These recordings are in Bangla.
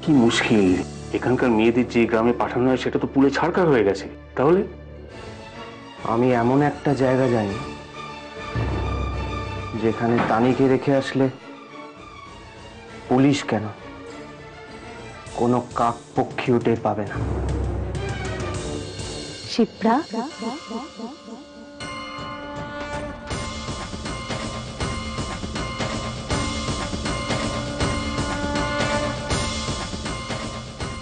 কি মুশকিল, এখানকার মেয়েদের যে গ্রামে পাঠানো হয় সেটা তো পুরো ছাড়কার হয়ে গেছে। তাহলে আমি এমন একটা জায়গা জানি যেখানে তানিকে রেখে আসলে পুলিশ কেন, কোনো কাক পক্ষীও টের পাবে না। শিপ্রা,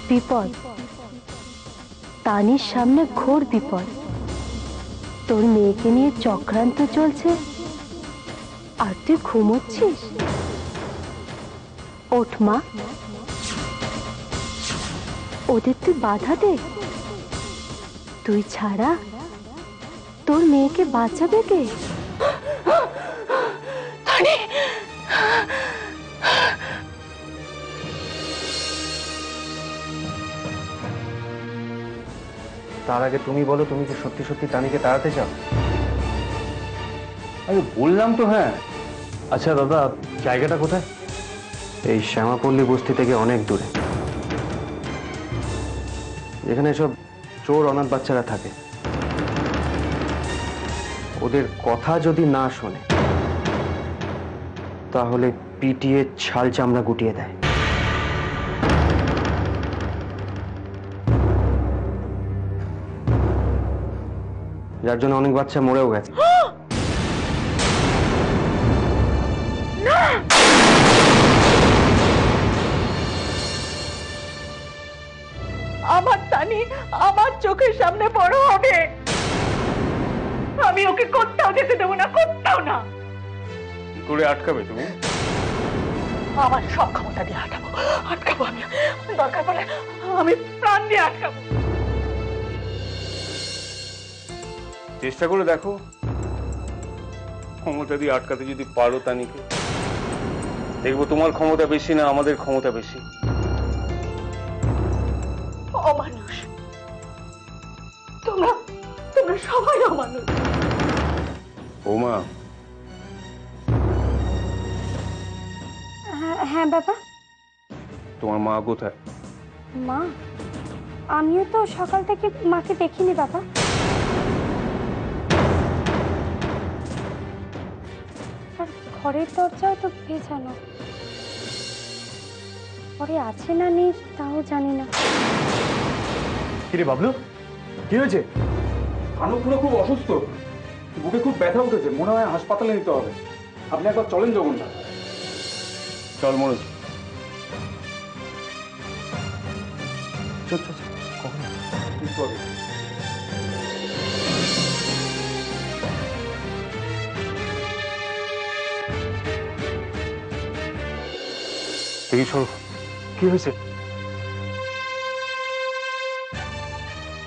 বিপদ, তানির সামনে ঘোর বিপদ। তোর মেয়েকে নিয়ে চক্রান্ত চলছে আর তুই ঘুমোচ্ছিস। ওঠ মা, ওদের তুই বাধা দে। তুই ছাড়া তোর মেয়েকে বাঁচাবে কে? তার আগে তুমি বলো, তুমি কি সত্যি সত্যি তানিকে তাড়াতে চাও? আরে বললাম তো হ্যাঁ। আচ্ছা দাদা, জায়গাটা কোথায়? এই শ্যামাপল্লী বস্তি থেকে অনেক দূরে, যেখানে সব চোর অনাথ বাচ্চারা থাকে। ওদের কথা যদি না শোনে তাহলে পিটিয়ে ছাল চামড়া গুটিয়ে দেয়। যার জন্য অনেক বাচ্চা মরেও গেছে। আমার তানি আমার চোখের সামনে বড় হবে, আমি ওকে কোথাও যেতে দেবো না, কোথাও না। কি করে আটকাবে তুমি? আমার সব ক্ষমতা দিয়ে আটকাবো আমি, দরকার পড়লে আমি প্রাণ দিয়ে আটকাবো। চেষ্টা করে দেখো, ক্ষমতা দিয়ে আটকাতে যদি পারো তানিকে, দেখবো তোমার ক্ষমতা বেশি না আমাদের ক্ষমতা বেশি। অমানুষ, তোমরা তোমরা সবাই অমানুষ। বৌমা, হ্যাঁ বাবা। তোমার মা কোথায়? মা, আমিও তো সকাল থেকে মাকে দেখিনি বাবা। আর ঘরের দরজাও তো ভেজানো, ঘরে আছে না নেই তাও জানি না। কিরে বাবলু, কি হয়েছে? কানুপুরো খুব অসুস্থ, বুকে খুব ব্যথা উঠেছে, মনে হয় হাসপাতালে নিতে হবে। আপনি একবার চলেন জগন্নাথ। চল মনোজ। চল চল চল, কখন একটু আগে। দেখি সরো। কি হয়েছে?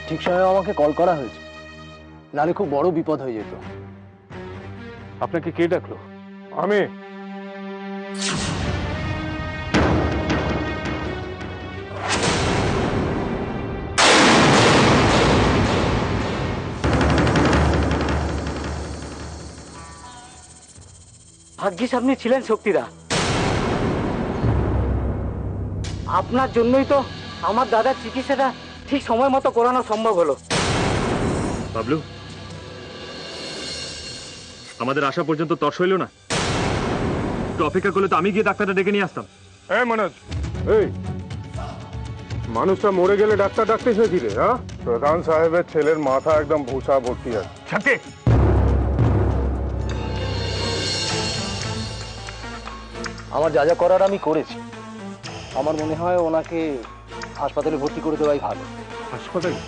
ঠিক সময় আমাকে কল করা হয়েছে, নাহলে খুব বড় বিপদ হয়ে যেত। আপনাকে কে ডাকলো? আমি। ভাগ্যিস আপনি ছিলেন শক্তিদা, আপনার জন্যই তো আমার দাদার চিকিৎসাটা ঠিক সময় মতো করানো সম্ভব হলো। বাবলু, আমাদের আসা পর্যন্ত তর্স হইল না, একটু অপেক্ষা করলে তো আমি গিয়ে ডাক্তারটা ডেকে নিয়ে আসতাম। এই মনোজ, এই মানুষটা মরে গেলে ডাক্তার ডাকতে এসেছি রে? হ্যাঁ, প্রধান সাহেবের ছেলের মাথা একদম ভূষা ভর্তি আছে। ছাড়তে আমার যা যা করার আমি করেছি। আমার মনে হয় ওনাকে হাসপাতালে ভর্তি করে দেওয়াই ভালো। হাসপাতালে?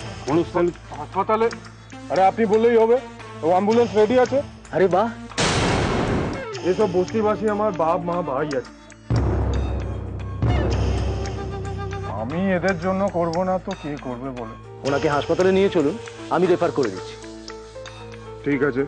হাসপাতালে? আরে আপনি বললেই হবে, ও অ্যাম্বুলেন্স রেডি আছে। আরে বাহ, এসব বস্তিবাসী আমার বাপ মা ভাই আছে, আমি এদের জন্য করব না তো কে করবে বলে? ওনাকে হাসপাতালে নিয়ে চলুন, আমি রেফার করে দিচ্ছি। ঠিক আছে।